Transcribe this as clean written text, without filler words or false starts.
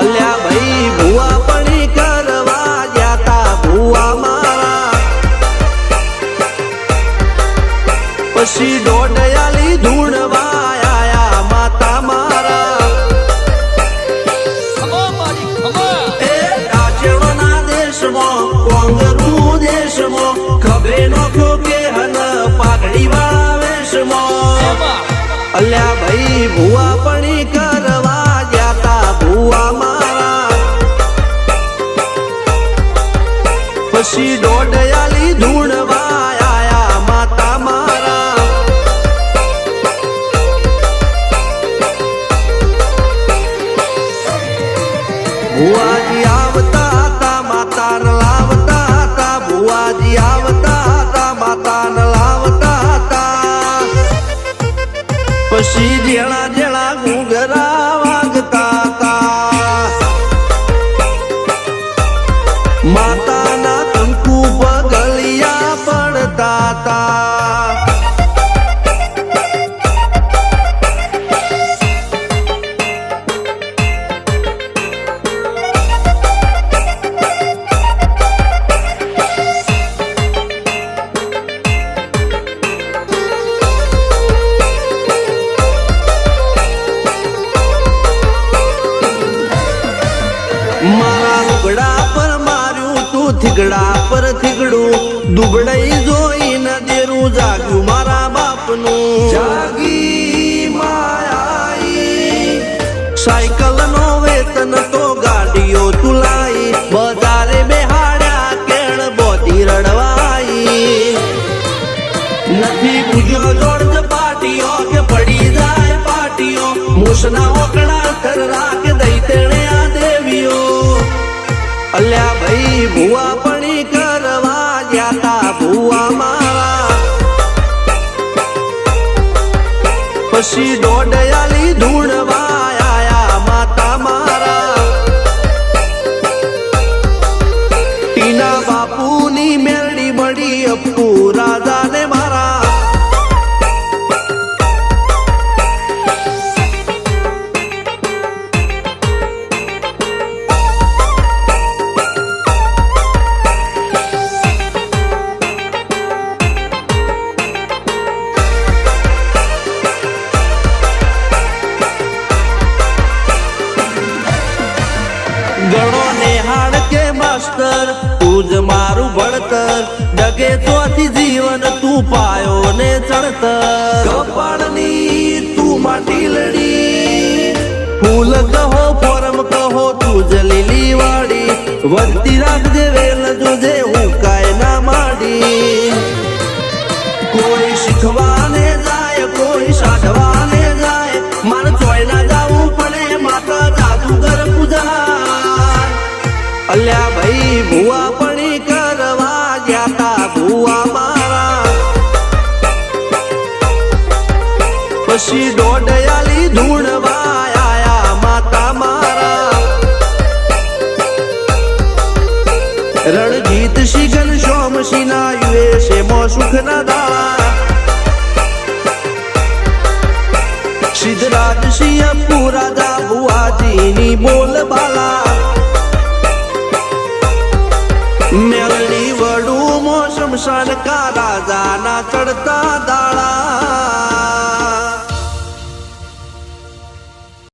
અલ્યા ભાઈ ભુવા પણી કરવા જાતા ભુવા મારા પછી દોડયાલી ધૂણવા આયા માતા મારા એ કાચેડોના દેશમાં કોંગરું દેશમાં ખભે નોખો કે હન પાઘડી વાળા વેશમાં અલ્યા ભાઈ ભુવા પણી કરવા જાતા ભુવા મારા પછી દોડયાલી ધૂણવા આયા માતા મારા ભુવાજી આવતા હતા માતા ન લાવતા હતા ભુવાજી આવતા હતા માતા ન લાવતા હતા પછી જેણા જેણા ઘૂંઘરા વાગતા હતા માતાના કંકુ પગલિયા પડતા હતા મારા લુગડા પર માર્યું તું થીગડા પર થીગડું દુબળાઈ જોઈને દેરું જાગ્યું મારા બાપનું જાગી માયાઈ સાયકલ નો વેતન તો ગાડીઓ તુલાઈ બજારે બેહાડ્યા કેણ બોધી રડવાઈ નથી પૂજ્યો જોડ પાટીઓ કે પડી જાય પાટીઓ મૂસના ઓકડા થરરા કે દઈ તેણે આ દેવીઓ અલ્યા ભાઈ ભુવા પણી કરવા જાતા ભુવા મારા પછી દોડયાલી ધૂણવા આયા માતા મારા ટીના બાપુની મેરડી મળી અપ્પુ રાજાને મારા ગણો નેહાળ કે માસ્ટર તું જ મારું ભણતર ડગે ચોથી જીવન તું પાયો ને ચણતર કપાળની તું માટી લડી ફૂલ કહો ફોરમ કહો તું જ લીલી વાડી વધતી રાખજે વેલ જોજે હું કાય ના માડી કોઈ શીખવાને જાય કોઈ સાધવાને જાય મારે ચોય ના જાવું પડે માતા જાદુગર પૂજા અલ્યા ભાઈ ભુવા પણી કરવા જાતા ભુવા મારા પછી દોડયાલી ધૂણવા આયા માતા મારા રણજીત શિગન સોમસિંહ ના યુએસે મો સુખ ના દાળા સિદ્ધરાજ સિંહ પુરાદા ભુવાજીની બોલ બાલા મેલડી વડું મોસમ શાન કા રાજા ના ચડતા દા